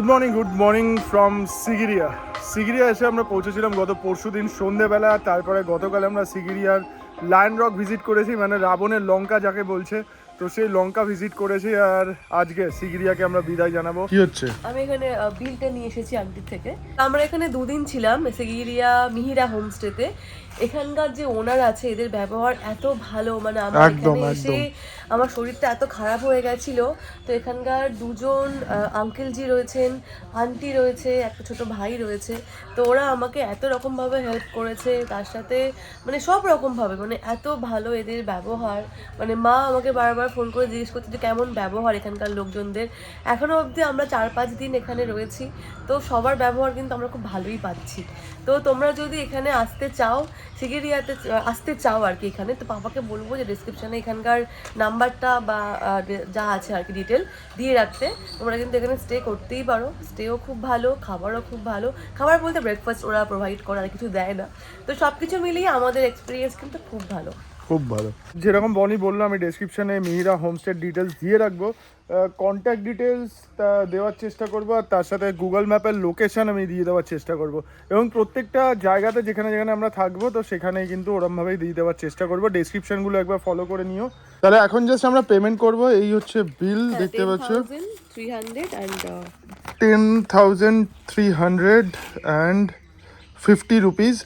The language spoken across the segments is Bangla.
মর্নিং ফ্রম সিগিরিয়া এসে আমরা পৌঁছেছিলাম গত পরশুদিন সন্ধেবেলা। তারপরে গতকাল আমরা সিগিরিয়ার লায়ন রক ভিজিট করেছি, মানে রাবণের লঙ্কা যাকে বলছে, তো সেই লঙ্কা ভিজিট করেছি। আর আজকে সিগিরিয়াকে আমরা বিদায় জানাবো। কি হচ্ছে? আমি এখানে বিলটা নিয়ে এসেছি আন্টির থেকে। আমরা এখানে দুদিন ছিলাম সিগিরিয়া মিহিরা হোমস্টেতে। এখানকার যে ওনার আছে এদের ব্যবহার এত ভালো, মানে আমার এখানে এসে আমার শরীরটা এত খারাপ হয়ে গেছিল। তো এখানকার দুজন আঙ্কেলজি রয়েছেন, আন্টি রয়েছে, একটা ছোট ভাই রয়েছে। তো ওরা আমাকে এত রকমভাবে হেল্প করেছে, তার সাথে মানে সব রকমভাবে, মানে এত ভালো এদের ব্যবহার। মানে মা আমাকে বারবার ফোন করে জিজ্ঞেস করছে যে কেমন ব্যবহার এখানকার লোকজনদের। এখনও অবধি আমরা 4-5 দিন এখানে রয়েছি, তো সবার ব্যবহার কিন্তু আমরা খুব ভালোই পাচ্ছি। তো তোমরা যদি এখানে আসতে চাও, সিগিরিয়াতে আসতে চাও আর কি এখানে, তো পাপাকে বলবো যে ডিসক্রিপশানে এখানকার নাম্বারটা বা যা আছে আর কি ডিটেল দিয়ে রাখতে। তোমরা কিন্তু এখানে স্টে করতেই পারো। স্টেও খুব ভালো, খাবারও খুব ভালো। খাবার বলতে ব্রেকফাস্ট ওরা প্রোভাইড করে, আর কিছু দেয় না। তো সব কিছু মিলিয়ে আমাদের এক্সপিরিয়েন্স কিন্তু খুব ভালো। খুব ভালো। যেরকম বনি বললো, আমি ডেসক্রিপশানে মিহিরা হোমস্টের ডিটেলস দিয়ে রাখবো, কন্ট্যাক্ট ডিটেলস দেওয়ার চেষ্টা করবো, আর তার সাথে গুগল ম্যাপের লোকেশান আমি দিয়ে দেওয়ার চেষ্টা করব। এবং প্রত্যেকটা জায়গাতে যেখানে যেখানে আমরা থাকবো, তো সেখানেই কিন্তু ওরমভাবেই দিয়ে দেওয়ার চেষ্টা করবো। ডেসক্রিপশানগুলো একবার ফলো করে নিও। তাহলে এখন জাস্ট আমরা পেমেন্ট করব। এই হচ্ছে বিল, দেখতে পাচ্ছ 10,350 রুপিস।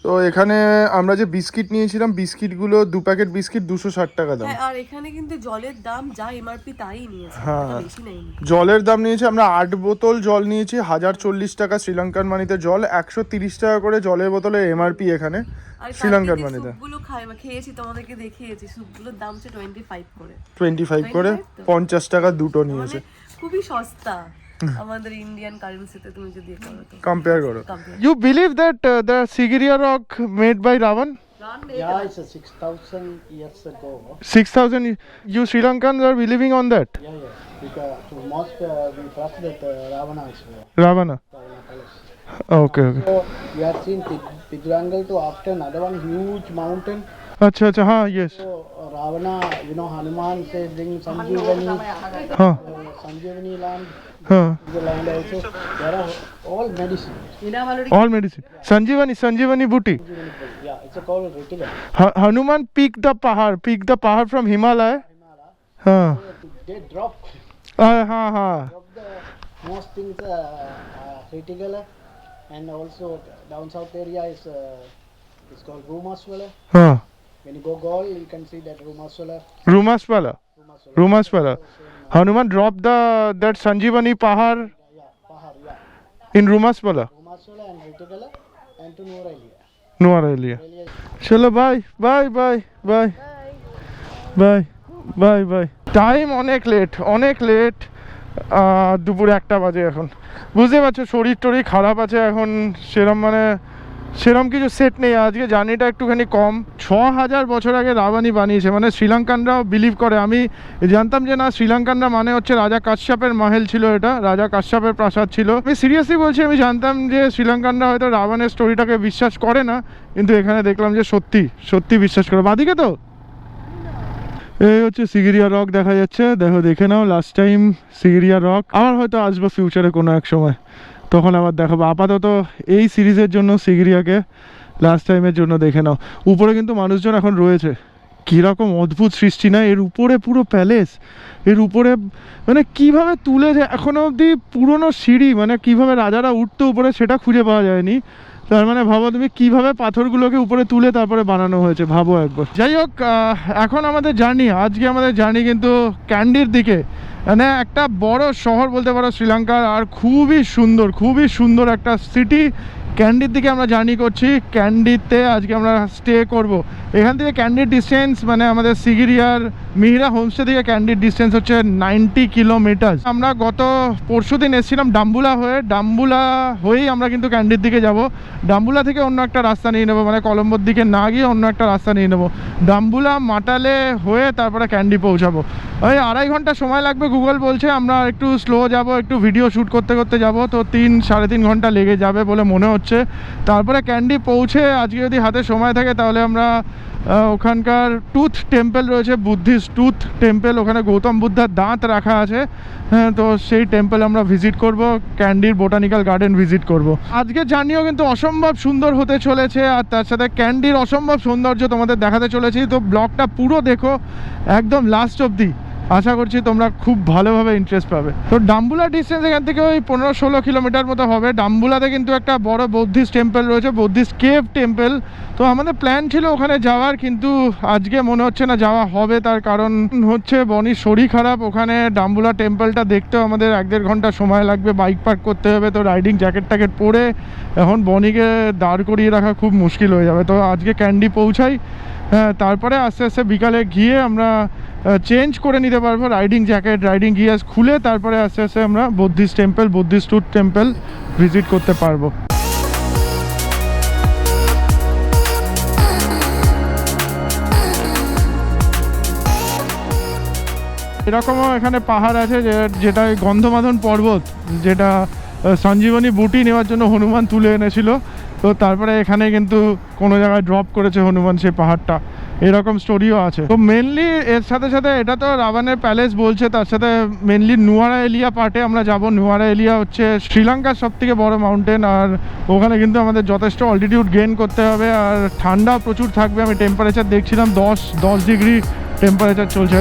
তো এখানে আমরা যে বিস্কিট নিয়েছিলাম, বিস্কিটগুলো 2 প্যাকেট বিস্কিট 260 টাকা দাম। আর এখানে কিন্তু জলের দাম যা এমআরপি তাই নিয়েছে, বেশি নেয়নি। জলের দাম নিয়েছে, আমরা 8 বোতল জল নিয়েছি, 1040 টাকা শ্রীলঙ্কান মানিতে জল, 130 টাকা করে জলের বোতলে এমআরপি এখানে শ্রীলঙ্কান মানিতে। সুপগুলো খেয়েছি, তোমাদেরকে দেখিয়েছি, সুপগুলোর দাম হচ্ছে 25 করে 50 টাকা দুটো নিয়েছে। খুবই সস্তা আমাদের ইন্ডিয়ান কারেন্সিতে তুমি যদি কম্পেয়ার করো। You believe that the Sigiriya rock made by Ravan? Yeah, it's a 6,000 years ago. 6,000. You Sri Lankans are believing on that? Yeah. Because to most we trust that Ravana is there. Ravana. Palace. Okay. So we have seen Tigrangal to after another one huge mountain. अच्छा, हाँ, yes. So Ravana, Hanuman says bring Sanjeevani. हाँ. Sanjeevani land. हाँ. The land also. There are all medicine. All medicine. Sanjeevani booty. Yeah, it's called Ritigal. Hanuman picked the pahar from Himalaya. हाँ. They drop. हाँ. Drop the most things Ritigal, and also down south area is it's called Rumaswala. हाँ. When you go Gaul, you can see that Rumaswala. Rumaspala. Hanuman dropped that Sanjeevani pahar Pahar, in Rumaspala. Rumaswala and Ritigala and to Nuarelia. চলো বাই। টাইম অনেক লেট। দুপুর 1টা বাজে এখন। বুঝতে পারছো, শরীর টরীর খারাপ আছে এখন, সেরম কিছু সেট নেই। আজকে জার্নিটা একটুখানি কম। 6000 বছর আগে রাবানি বানিয়েছে, মানে শ্রীলঙ্কানরাও বিলিভ করে। আমি জানতাম যে না, শ্রীলঙ্কানরা মানে হচ্ছে রাজা কাশ্যপের মহল ছিল, এটা রাজা কাশ্যপের প্রাসাদ ছিল। আমি সিরিয়াসলি বলছি, আমি জানতাম যে শ্রীলঙ্কানরা হয়তো রাবণের স্টোরিটাকে বিশ্বাস করে না, কিন্তু এখানে দেখলাম যে সত্যি বিশ্বাস করে। বাদিকে তো এই হচ্ছে সিগিরিয়া রক দেখা যাচ্ছে, দেখে নাও। লাস্ট টাইম সিগিরিয়া রক, আবার হয়তো আসবো ফিউচারে কোনো এক সময়, তখন আবার দেখাবো। আপাতত এই সিরিজের জন্য সিগিরিয়াকে লাস্ট টাইমের জন্য দেখে নাও। উপরে কিন্তু মানুষজন এখন রয়েছে। কীরকম অদ্ভুত সৃষ্টি না, এর উপরে পুরো প্যালেস, এর উপরে মানে কীভাবে তুলেছে এখনও অবধি পুরনো সিঁড়ি, মানে কীভাবে রাজারা উঠতো উপরে সেটা খুঁজে পাওয়া যায়নি। তার মানে ভাবো তুমি কীভাবে পাথরগুলোকে উপরে তুলে তারপরে বানানো হয়েছে, ভাবো একবার। যাই হোক, এখন আজকে আমাদের জার্নি কিন্তু ক্যান্ডির দিকে, মানে একটা বড় শহর বলতে পারো শ্রীলঙ্কার, আর খুবই সুন্দর একটা সিটি। ক্যান্ডির দিকে আমরা জার্নি করছি। ক্যান্ডিতে আজকে আমরা স্টে করব। এখান থেকে ক্যান্ডির ডিস্টেন্স, মানে আমাদের সিগিরিয়ার মিহিরা হোমস্টে থেকে ক্যান্ডির ডিস্টেন্স হচ্ছে 90 কিলোমিটার। আমরা গত পরশুদিন এসেছিলাম ডাম্বুলা হয়েই আমরা কিন্তু ক্যান্ডির দিকে যাব। ডাম্বুলা থেকে অন্য একটা রাস্তা নিয়ে নেবো, মানে কলম্বোর দিকে না গিয়ে অন্য একটা রাস্তা নিয়ে নেবো। ডাম্বুলা মাটালে হয়ে তারপরে ক্যান্ডি পৌঁছাবো। ওই 2.5 ঘন্টা সময় লাগবে গুগল বলছে আমরা একটু স্লো যাব, একটু ভিডিও শ্যুট করতে করতে যাব, তো 3-3.5 ঘন্টা লেগে যাবে বলে মনে হচ্ছে। তারপরে ক্যান্ডি পৌঁছে আজকে যদি হাতে সময় থাকে তাহলে আমরা ওখানকার টুথ টেম্পল রয়েছে, বুদ্ধিস্ট টুথ টেম্পল, ওখানে গৌতম বুদ্ধার দাঁত রাখা আছে, হ্যাঁ, তো সেই টেম্পল আমরা ভিজিট করব, ক্যান্ডির বোটানিক্যাল গার্ডেন ভিজিট করব। আজকের জার্নিও কিন্তু অসম্ভব সুন্দর হতে চলেছে, আর তার সাথে ক্যান্ডির অসম্ভব সৌন্দর্য তোমাদের দেখাতে চলেছি। তো ব্লগটা পুরো দেখো একদম লাস্ট অবধি, আশা করছি তোমরা খুব ভালোভাবে ইন্টারেস্ট পাবে। তো ডাম্বুলা ডিস্টেন্স এখান থেকে ওই 15-16 কিলোমিটার মতো হবে। ডাম্বুলাতে কিন্তু একটা বড় বৌদ্ধিস্ট টেম্পল রয়েছে, বৌদ্ধিস্ট কেভ টেম্পল। তো আমাদের প্ল্যান ছিল ওখানে যাওয়ার, কিন্তু আজকে মনে হচ্ছে না যাওয়া হবে। তার কারণ হচ্ছে বনির শরীর খারাপ, ওখানে ডাম্বুলা টেম্পলটা দেখতেও আমাদের 1-1.5 ঘন্টা সময় লাগবে, বাইক পার্ক করতে হবে। তো রাইডিং জ্যাকেট ট্যাকেট পরে এখন বনিকে দাঁড় করিয়ে রাখা খুব মুশকিল হয়ে যাবে। তো আজকে ক্যান্ডি পৌঁছাই, হ্যাঁ, তারপরে আস্তে আস্তে বিকালে গিয়ে আমরা চেঞ্জ করে নিতে পারবো রাইডিং জ্যাকেট, রাইডিং গিয়ার্স খুলে, তারপরে আস্তে আস্তে আমরা Buddhist temple, Buddhist tooth temple visit করতে পারবো। এরকমও এখানে পাহাড় আছে যেটা গন্ধমাদন পর্বত, যেটা সঞ্জীবনী বুটি নেওয়ার জন্য হনুমান তুলে এনেছিল। তো তারপরে এখানে কিন্তু কোনো জায়গায় ড্রপ করেছে হনুমান সেই পাহাড়টা, এরকম স্টোরিও আছে। তো মেনলি এর সাথে সাথে এটা তো রাবণের প্যালেস বলছে, তার সাথে মেনলি নুয়ারা এলিয়া পার্টে আমরা যাব। নুয়ারা এলিয়া হচ্ছে শ্রীলঙ্কার সবথেকে বড় মাউন্টেন, আর ওখানে কিন্তু আমাদের যথেষ্ট অল্টিটিউড গেইন করতে হবে, আর ঠান্ডা প্রচুর থাকবে। আমি টেম্পারেচার দেখছিলাম 10 ডিগ্রি টেম্পারেচার চলছে।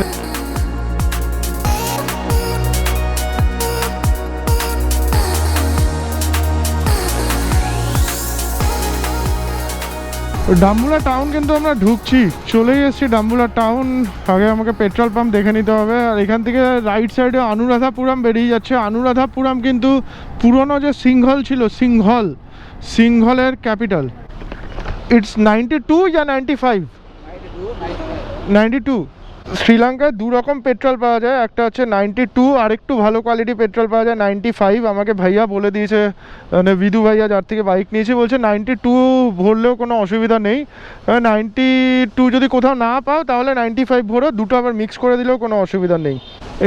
ডাম্বুলা টাউন কিন্তু আমরা ঢুকছি, চলেই এসেছি ডাম্বুলা টাউন। আগে আমাকে পেট্রোল পাম্প দেখে নিতে হবে। আর এখান থেকে রাইট সাইডে অনুরাধাপুরম বেরিয়ে যাচ্ছে। অনুরাধাপুরম কিন্তু পুরনো যে সিংহল ছিল, সিংহলের ক্যাপিটাল। ইটস 92 या 95? 92। শ্রীলঙ্কায় দু রকম পেট্রোল পাওয়া যায়, একটা হচ্ছে 92, আর একটু ভালো কোয়ালিটি পেট্রোল পাওয়া যায় 95। আমাকে ভাইয়া বলে দিয়েছে, মানে বিদু ভাইয়া যার থেকে বাইক নিয়েছি, বলছে 92 ভরলেও কোনো অসুবিধা নেই। 92 যদি কোথাও না পাও তাহলে 95 ভরো, দুটো আবার মিক্স করে দিলেও কোনো অসুবিধা নেই।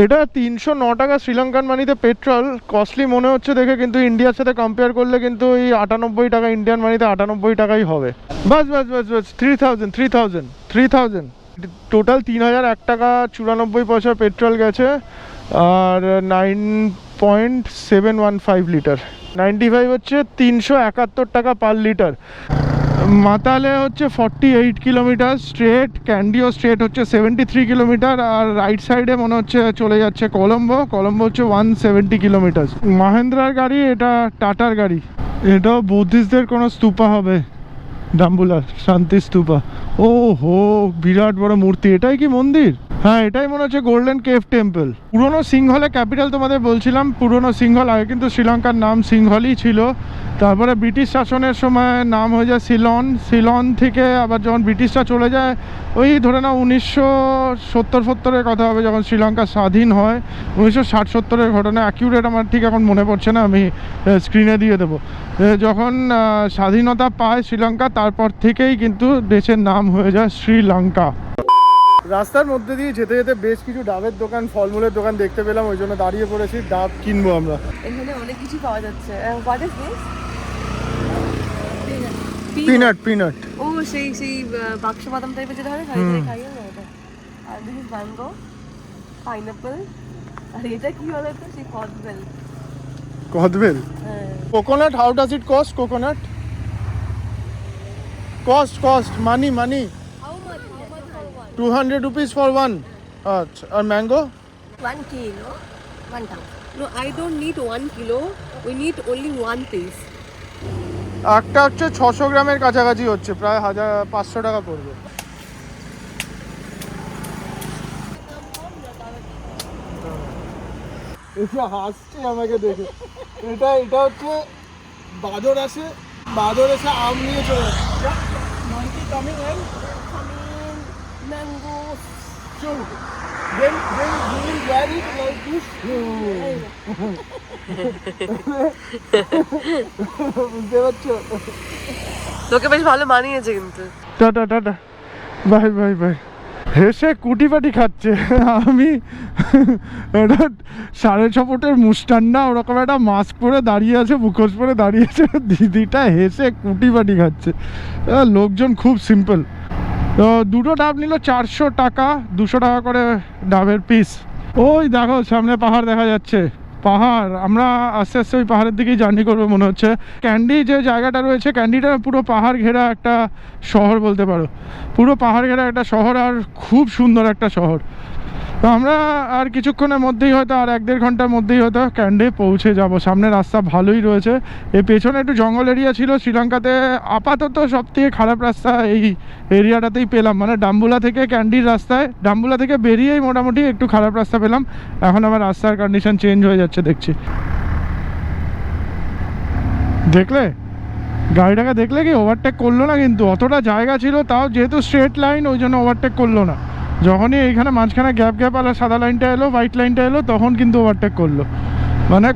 এটা 309 টাকা শ্রীলঙ্কান মানিতে পেট্রোল। কস্টলি মনে হচ্ছে দেখে, কিন্তু ইন্ডিয়ার সাথে কম্পেয়ার করলে কিন্তু এই 98 টাকা, ইন্ডিয়ান মানিতে 98 টাকাই হবে। বাস 3000 টোটাল 3001 টাকা 94 পয়সা পেট্রোল গেছে, আর 9.715 লিটার। 95 হচ্ছে 371 টাকা পার লিটার। মাতালে হচ্ছে 48 কিলোমিটার স্ট্রেট, ক্যান্ডিও স্ট্রেট হচ্ছে 73 কিলোমিটার, আর রাইট সাইডে মনে হচ্ছে চলে যাচ্ছে কলম্বো হচ্ছে 170 কিলোমিটার। মাহেন্দ্রার গাড়ি, এটা টাটার গাড়ি। এটাও বুদ্ধিস্টদের কোনো স্তূপা হবে, ডাম্বুলার শান্তি স্তূপা। ও হো, বিরাট বড় মূর্তি। এটাই কি মন্দির? হ্যাঁ, এটাই মনে হচ্ছে গোল্ডেন কেভ টেম্পল। পুরনো সিংহলের ক্যাপিটাল তোমাদের বলছিলাম, পুরনো সিংহল। আগে কিন্তু শ্রীলঙ্কার নাম সিংহলই ছিল, তারপরে ব্রিটিশ শাসনের সময় নাম হয়ে যায় সিলন থেকে আবার যখন ব্রিটিশরা চলে যায়, ওই ধরে নাও 1970-70-এর কথা হবে, যখন শ্রীলঙ্কা স্বাধীন হয়। 1960-70-এর ঘটনা, অ্যাকিউরেট আমার ঠিক এখন মনে পড়ছে না, আমি স্ক্রিনে দিয়ে দেবো। যখন স্বাধীনতা পায় শ্রীলঙ্কা, তারপর থেকেই কিন্তু দেশের নাম হয়ে যায় শ্রীলঙ্কা। রাস্তার মধ্যে দিয়ে যেতে যেতে বেশ কিছু ডাবের দোকান, ফলমূলের দোকান দেখতে পেলাম, ওই জন্য দাঁড়িয়ে পড়েছি, ডাব কিনবো আমরা। এখানে অনেক কিছু পাওয়া যাচ্ছে। What is this? পিনাট। ও সেই বাক্স বাদাম টাইপের যেটা হয়, খাইও না ওটা। আর দিস ইজ ম্যাঙ্গো, পাইনাপল, আর এটা কি হলো তো, সেই কদবেল। হ্যাঁ। Coconut, how does it cost? Coconut cost money How much? 200 rupees for one. আচ্ছা, আর mango? 1 kilo, 1000. No, I don't need 1 kilo. We need only one piece. একটা হচ্ছে 600 গ্রামের কাছাকাছি হচ্ছে, প্রায় 1500 টাকা পড়বে। এটা হাসছে আমাকে দেখে। এটা হচ্ছে বাদর এসে আম নিয়ে চলে যাচ্ছে। Monkey coming in? Mango. So, then you will wear it like this. বুঝতে পারছো? তোকে বেশ ভালো মানিয়েছে কিন্তু। Tata bye. হেসে কুটিপাটি খাচ্ছে, এটা 6.5 ফুটের মুস্টান্না ওরকম একটা মাস্ক পরে দাঁড়িয়ে আছে, মুখোশ পরে দাঁড়িয়ে আছে, দিদিটা হেসে কুটি পাটি খাচ্ছে। লোকজন খুব সিম্পল। তো দুটো ডাব নিল 400 টাকা, 200 টাকা করে ডাবের পিস। ওই দেখো সামনে পাহাড় দেখা যাচ্ছে, পাহাড়। আমরা আস্তে আস্তে ওই পাহাড়ের দিকেই জার্নি করবো মনে হচ্ছে। ক্যান্ডি যে জায়গাটা রয়েছে, ক্যান্ডিটা পুরো পাহাড় ঘেরা একটা শহর বলতে পারো, পুরো পাহাড় ঘেরা একটা শহর, আর খুব সুন্দর একটা শহর। তো আমরা আর কিছুক্ষণের মধ্যেই হয়তো, আর 1-1.5 ঘন্টার মধ্যেই হয়তো ক্যান্ডি পৌঁছে যাব। সামনে রাস্তা ভালোই রয়েছে, এর পেছনে একটু জঙ্গল এরিয়া ছিল। শ্রীলঙ্কাতে আপাতত সবথেকে খারাপ রাস্তা এই এরিয়াটাতেই পেলাম, মানে ডাম্বুলা থেকে ক্যান্ডির রাস্তায়, ডাম্বুলা থেকে বেরিয়েই মোটামুটি একটু খারাপ রাস্তা পেলাম। এখন আবার রাস্তার কন্ডিশন চেঞ্জ হয়ে যাচ্ছে দেখছি। দেখলে গাড়িটাকে, দেখলে কি ওভারটেক করলো না, কিন্তু অতটা জায়গা ছিল, তাও যেহেতু স্ট্রেট লাইন ওই জন্য ওভারটেক করলো না। যখনই এইখানে মাঝখানে গ্যাপ আর সাদা লাইনটা এলো, হোয়াইট লাইনটা এলো, তখন কিন্তু ওভারটেক করলো। মানে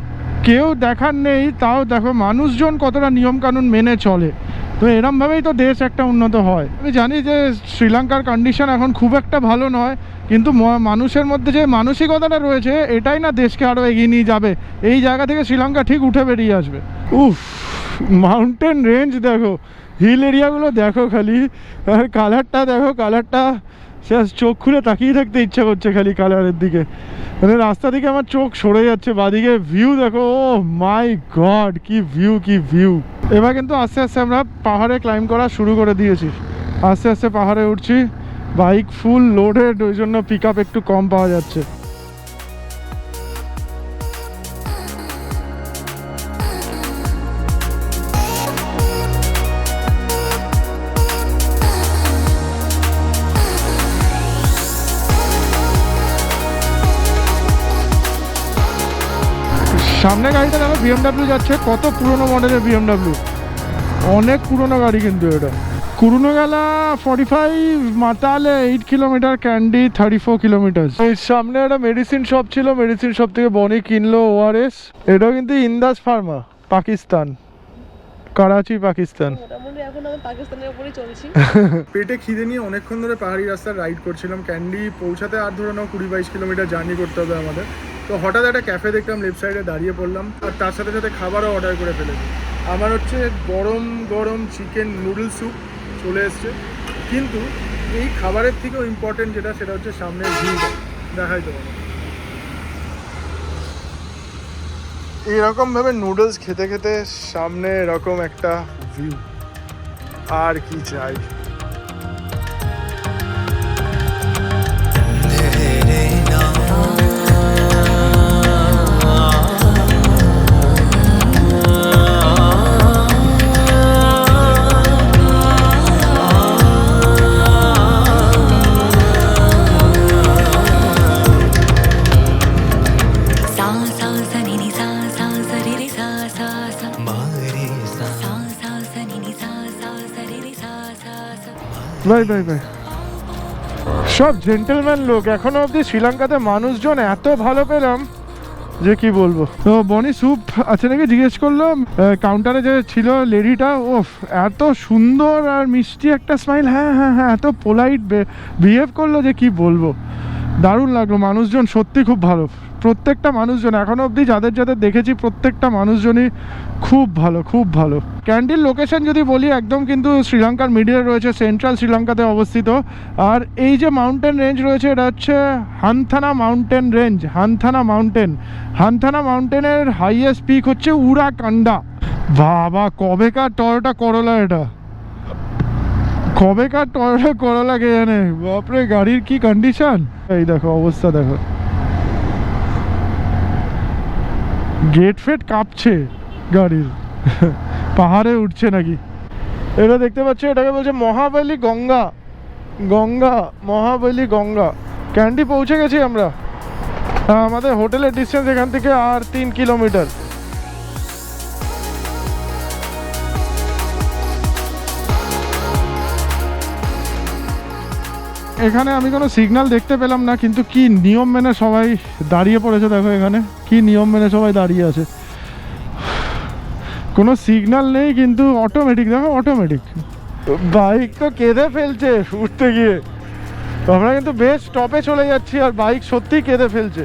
কেউ দেখার নেই, তাও দেখো মানুষজন কতটা নিয়মকানুন মেনে চলে। তো এরমভাবেই তো দেশ একটা উন্নত হয়। আমি জানি যে শ্রীলঙ্কার কন্ডিশন এখন খুব একটা ভালো নয়, কিন্তু মানুষের মধ্যে যে মানসিকতাটা রয়েছে, এটাই না দেশকে আরও এগিয়ে নিয়ে যাবে। এই জায়গা থেকে শ্রীলঙ্কা ঠিক উঠে বেরিয়ে আসবে। উফ, মাউন্টেন রেঞ্জ দেখো, হিল এরিয়াগুলো দেখো খালি, আর কালারটা দেখো, কালারটা সে চোখ খুলে তাকিয়ে থাকতে ইচ্ছা করছে খালি কালারের দিকে। মানে রাস্তা থেকে আমার চোখ সরে যাচ্ছে। বাদিকে ভিউ দেখো, ও মাই গড, কি ভিউ, কি ভিউ। এবার কিন্তু আস্তে আস্তে আমরা পাহাড়ে ক্লাইম্ব করা শুরু করে দিয়েছি। আস্তে আস্তে পাহাড়ে উঠছি, বাইক ফুল লোডেড, ওই জন্য পিক আপ একটু কম পাওয়া যাচ্ছে। সামনে গাড়িটা দেখো BMW যাচ্ছে, কত পুরনো মডেলের BMW, অনেক পুরনো গাড়ি কিন্তু এটা। কুরুনগালা 45, মাতালে 8 কিলোমিটার, ক্যান্ডি 34 কিলোমিটার। এই সামনে একটা মেডিসিন শপ ছিল, মেডিসিন শপ থেকে বনি কিনলো ORS। এটাও কিন্তু ইন্দাস ফার্মা, পাকিস্তান, করাচি, পাকিস্তান। মোটামুটি এখন আমি পাকিস্তানের উপরেই চলছি। পেটে খিদে নিয়ে অনেকক্ষণ ধরে পাহাড়ি রাস্তা রাইড করছিলাম। ক্যান্ডি পৌঁছাতে আর ধরে নাও 20-22 কিলোমিটার জার্নি করতে হবে আমাদের। তো হঠাৎ একটা ক্যাফে দেখলাম, লেফট সাইডে দাঁড়িয়ে পড়লাম, আর তার সাথে সাথে খাবারও অর্ডার করে ফেলেছি। আমার হচ্ছে গরম গরম চিকেন নুডল স্যুপ চলে এসছে, কিন্তু এই খাবারের থেকেও ইম্পর্টেন্ট যেটা, সেটা হচ্ছে সামনের ভিউটা। দেখাই তো এরকমভাবে নুডলস খেতে খেতে সামনে এরকম একটা ভিউ, আর কি চাই। Bye bye bye. সব জেন্টেলম্যান লোক। এখনো অবধি শ্রীলঙ্কাতে মানুষজন এত ভালো পেলাম যে কি বলবো। তো বনি স্যুপ আছে নাকি জিজ্ঞেস করলাম, কাউন্টারে যে ছিল লেডিটা, ওফ এত সুন্দর আর মিষ্টি একটা স্মাইল, হ্যাঁ হ্যাঁ হ্যাঁ, এত পোলাইট বিহেভ করলো যে কি বলবো। দারুণ লাগলো, মানুষজন সত্যি খুব ভালো। প্রত্যেকটা মানুষজন এখনো অবধি যাদের যাদের দেখেছি, প্রত্যেকটা মানুষজনই খুব ভালো, খুব ভালো। ক্যান্ডির লোকেশন যদি বলি, একদম কিন্তু শ্রীলঙ্কার মিডিলে রয়েছে, সেন্ট্রাল শ্রীলঙ্কাতে অবস্থিত। আর এই যে মাউন্টেন রেঞ্জ রয়েছে, এটা হচ্ছে হানথানা মাউন্টেন রেঞ্জ। হানথানা মাউন্টেনের হাইয়েস্ট পিক হচ্ছে উরাকান্ডা। বাবা, কবেকার টয়োটা করোলা এটা, কবেকার টয়োটা করোলা কে জানে। বাপরে, গাড়ির কি কন্ডিশন, এই দেখো অবস্থা দেখো, গেট ফেট কাঁপছে গাড়ির। পাহাড়ে উঠছে নাকি। এটা দেখতে পাচ্ছ, এটাকে বলছে মহাবালি গঙ্গা, মহাবালি গঙ্গা। ক্যান্ডি পৌঁছে গেছি আমরা। আমাদের হোটেলের ডিস্টেন্স এখান থেকে আর 3 কিলোমিটার। এখানে আমি কোনো সিগন্যাল দেখতে পেলাম না, কিন্তু কি নিয়ম মেনে সবাই দাঁড়িয়ে পড়েছে দেখো। এখানে কি নিয়ম মেনে সবাই দাঁড়িয়ে আছে, কোনো সিগন্যাল নেই, কিন্তু অটোমেটিক দেখো, অটোমেটিক। বাইক তো কেঁদে ফেলছে উঠতে গিয়ে। তো আমরা কিন্তু বেশ টপে চলে যাচ্ছি, আর বাইক সত্যিই কেঁদে ফেলছে।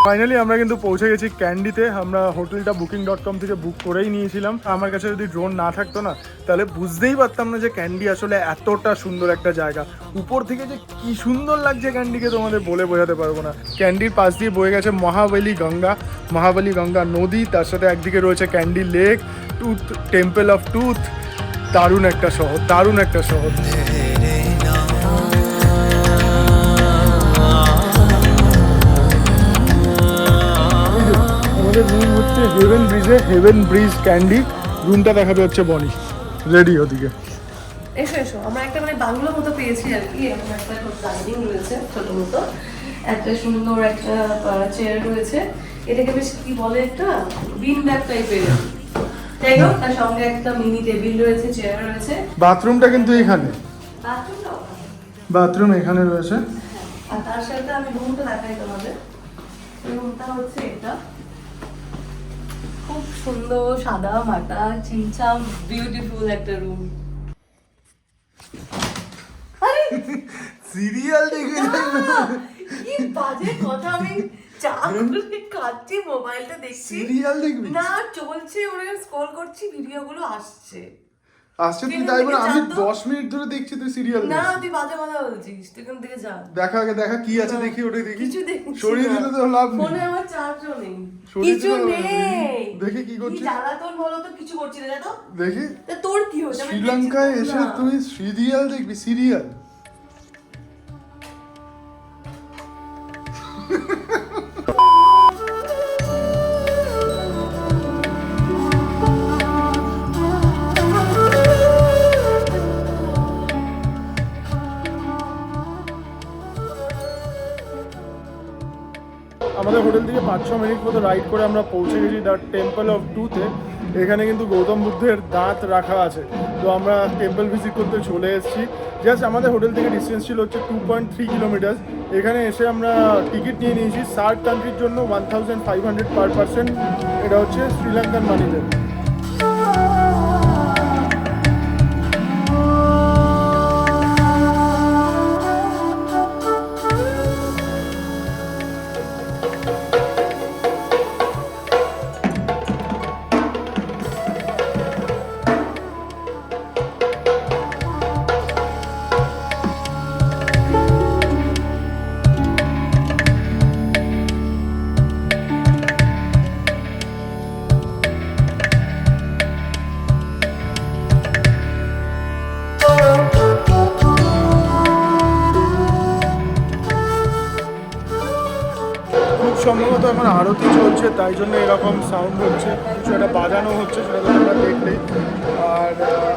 ফাইনালি আমরা কিন্তু পৌঁছে গেছি ক্যান্ডিতে। আমরা হোটেলটা booking.com থেকে বুক করেই নিয়েছিলাম। আমার কাছে যদি ড্রোন না থাকতো না, তাহলে বুঝতেই পারতাম না যে ক্যান্ডি আসলে এতটা সুন্দর একটা জায়গা। উপর থেকে যে কি সুন্দর লাগছে ক্যান্ডিকে তোমাদের বলে বোঝাতে পারবো না। ক্যান্ডির পাশ দিয়ে বয়ে গেছে মহাবালি গঙ্গা নদী, তার সাথে একদিকে রয়েছে candy lake, tooth temple of tooth. দারুণ একটা শহর। আমাদের রুম হচ্ছে হেভেন ব্রিজ ক্যান্ডি। রুমটা দেখাবে হচ্ছে বনি। রেডি ওদিকে। এসো আমরা একটা মানে বাংলো মতো পেয়েছি আর কি। এরকম একটা ডাইনিং রয়েছে ছোট মতো, একটা সুন্দর একটা চেয়ার রয়েছে। এটাকে বেশ কি বলে, একটা বিন ব্যাগ টাইপের। যাই হোক, তার সঙ্গে একটা মিনি টেবিল রয়েছে, চেয়ার রয়েছে। বাথরুমটা কিন্তু এখানে, বাথরুমটাও বাথরুম এখানে রয়েছে। আর তার সাথে আমি রুমটা দেখাই তোমাদের। রুমটা হচ্ছে এটা, খুব সুন্দর সাদা মাটা চিমচাম বিউটিফুল একটা রুম। সিরিয়াল দেখে কি বাজে কথা, আমি চা করে খাচ্ছি, মোবাইলটা দেখছি। সিরিয়াল দেখবি না, চলছে, ওরে স্ক্রল করছি, ভিডিওগুলো আসছে। তুই তাই বলে আমি 10 মিনিট ধরে দেখছি তুই সিরিয়াল না, তুই বাজে কথা বলছিস, তুই এখান থেকে যা। দেখা কি আছে দেখি, ওটাই দেখি। কিছু দেখছি সরিয়ে দিলে তো লাভ নেই। ফোনে আমার চার্জও নেই, সরিয়ে কিছু দিলে নেই। দেখি কি করছিস। জ্বালাতন বলো তো, কিছু করছি না, জানো দেখি তা তোর কি হচ্ছে? আমি শ্রীলঙ্কায় দেখছি এসে না। তুই সিরিয়াল দেখবি? সিরিয়াল আমাদের হোটেল থেকে 5-6 মিনিট মতো রাইড করে আমরা পৌঁছে গেছি দ্য টেম্পল অফ টুথে। এখানে কিন্তু গৌতম বুদ্ধের দাঁত রাখা আছে। তো আমরা টেম্পল ভিজিট করতে চলে এসেছি। জাস্ট আমাদের হোটেল থেকে ডিস্টেন্স ছিল হচ্ছে 2.3 কিলোমিটার। এখানে এসে আমরা টিকিট নিয়ে নিয়েছি 60 কান্ট্রির জন্য 1500 পার পার্সন। এটা হচ্ছে শ্রীলঙ্কান মানিতে। সম্ভবত এখন আরতি চলছে, তাই জন্য এরকম সাউন্ড হচ্ছে, কিছু একটা বাজানো হচ্ছে, সেটা তো আমরা দেখলেই। আর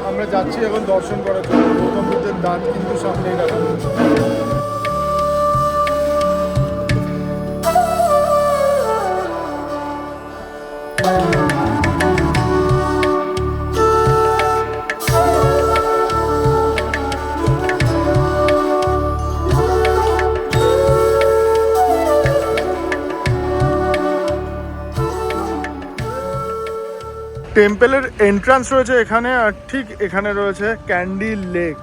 আমরা যাচ্ছি এখন দর্শন করার জন্য। গৌতম বুদ্ধের দাঁত কিন্তু সামনেই দেখা হচ্ছে। টেম্পলের এন্ট্রান্স রয়েছে এখানে, আর ঠিক এখানে রয়েছে ক্যান্ডি লেক।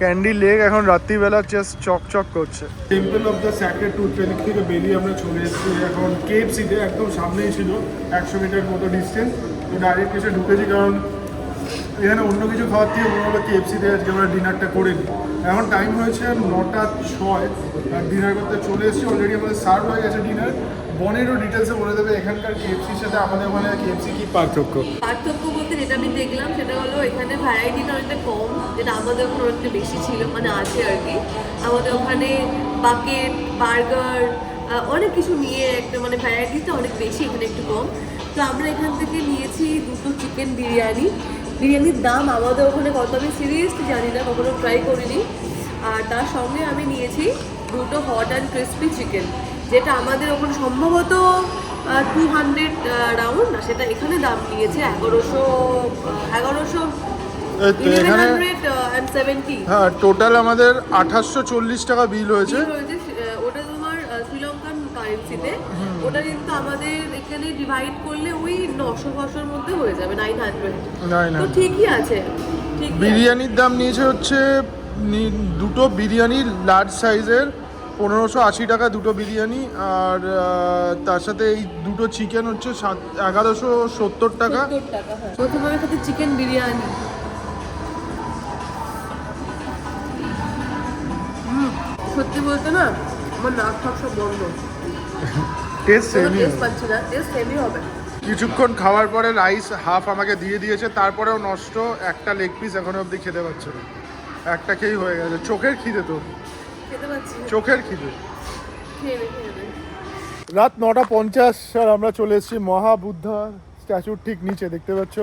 ক্যান্ডি লেক এখন রাত্রিবেলা জাস্ট চকচক করছে। Temple of the sacred tooth এদিক থেকে বেরিয়ে আমরা চলে এসেছি এখন KFC-তে। একদম সামনেই ছিল, 100 মিটার মতো ডিস্টেন্স। তো ডাইরেক্ট এসে ঢুকেছি, কারণ এখানে অন্য কিছু খাওয়ার থেকে মনে হলো KFC-তে আজকে আমরা ডিনারটা করে নিই। এখন টাইম হয়েছে 9:06, আর ডিনার করতে চলে এসেছি। অলরেডি আমাদের সার্ভ হয়ে গেছে ডিনার। বনেরও ডিটেলসে বলে দেবে এখানকার KFC-র সাথে আমাদের ওখানে KFC কি পার্থক্য। বলতে যেটা আমি দেখলাম সেটা হলো এখানে ভ্যারাইটিটা অনেকটা কম, যেটা আমাদের ওখানে অনেকটা বেশি ছিল, মানে আছে আর কি। আমাদের ওখানে বাকেট, বার্গার, অনেক কিছু নিয়ে একটা মানে ভ্যারাইটিটা অনেক বেশি, এখানে একটু কম। তো আমরা এখান থেকে নিয়েছি 2টো চিকেন বিরিয়ানি। বিরিয়ানির দাম আমাদের ওখানে কত আমি সিরিয়াসলি জানি না, কখনো ট্রাই করিনি। আর তার সঙ্গে আমি নিয়েছি 2টো হট অ্যান্ড ক্রিস্পি চিকেন, যেটা আমাদের ওখানে সম্ভবত 200 রাউন্ড, না সেটা এখানে দাম নিয়েছে 1170। হ্যাঁ, টোটাল আমাদের 2840 টাকা বিল হয়েছে। ওটা তোমার শ্রীলঙ্কান কারেন্সিতে। ওটা কিন্তু আমাদের এখানে ডিভাইড করলে ওই 900-500 মধ্যে হয়ে যাবে, 900। তো ঠিকই আছে, ঠিকই আছে। বিরিয়ানির দাম নিয়েছে হচ্ছে দুটো বিরিয়ানি লার্জ সাইজের 1580 টাকা দুটো বিরিয়ানি, আর তার সাথে এই দুটো চিকেন হচ্ছে 1170 টাকা। 70 টাকা, হ্যাঁ। প্রথমে আমি খাচ্ছি চিকেন বিরিয়ানি। সত্যি বলতে না আমার নাক ফাক সব বন্ধ, টেস্ট সেমই, টেস্ট পাচ্ছি না, টেস্ট সেমই হবে। কিছুক্ষণ খাওয়ার পরে রাইস হাফ আমাকে দিয়ে দিয়েছে, তারপরেও নষ্ট, একটা লেগ পিস এখনো অবধি খেতে পারছে না, একটা খেয়েই হয়ে গেছে। চোখের খিদে তো, খেতে পাচ্ছি, চোখের খিদে। খেয়ে নে, খেয়ে নে। রাত 9:50 আর আমরা চলে এসেছি মহাবুদ্ধা স্ট্যাচুর ঠিক নিচে, দেখতে পাচ্ছ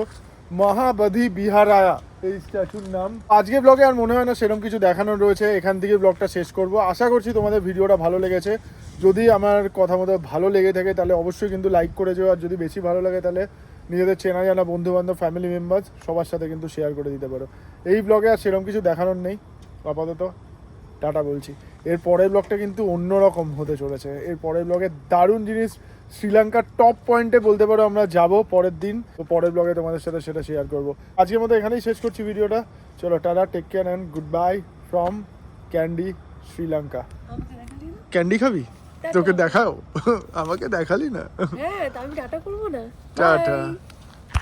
মহাবোধি বিহারায়া এই স্ট্যাচুর নাম। আজকে ব্লগে আর মনে হয় না সেরকম কিছু দেখানোর রয়েছে, এখান থেকে ব্লগটা শেষ করব। আশা করছি তোমাদের ভিডিওটা ভালো লেগেছে। যদি আমার কথা মতো ভালো লেগে থাকে তাহলে অবশ্যই কিন্তু লাইক করে যেও, আর যদি বেশি ভালো লাগে তাহলে নিজেদের চেনা জানা বন্ধু বান্ধব ফ্যামিলি মেম্বার্স সবার সাথে কিন্তু শেয়ার করে দিতে পারো। এই ব্লগে আর সেরকম কিছু দেখানোর নেই, আপাতত টাটা বলছি। এর পরের ব্লগটা কিন্তু অন্যরকম হতে চলেছে। এর পরের ব্লগে দারুণ জিনিস, শ্রীলঙ্কার টপ পয়েন্টে বলতে পারো আমরা যাব পরের দিন। তো পরের ব্লগে তোমাদের সাথে সেটা শেয়ার করব। আজকের মতো এখানেই শেষ করছি ভিডিওটা। চলো টাটা, take care and good bye from Kandy Sri Lanka. আমাকে দেখালি না? ক্যান্ডি খাবি? তোকে দেখাও, আমাকে দেখালি না। হ্যাঁ, তা আমি টাটা করবো না? টাটা। Bye.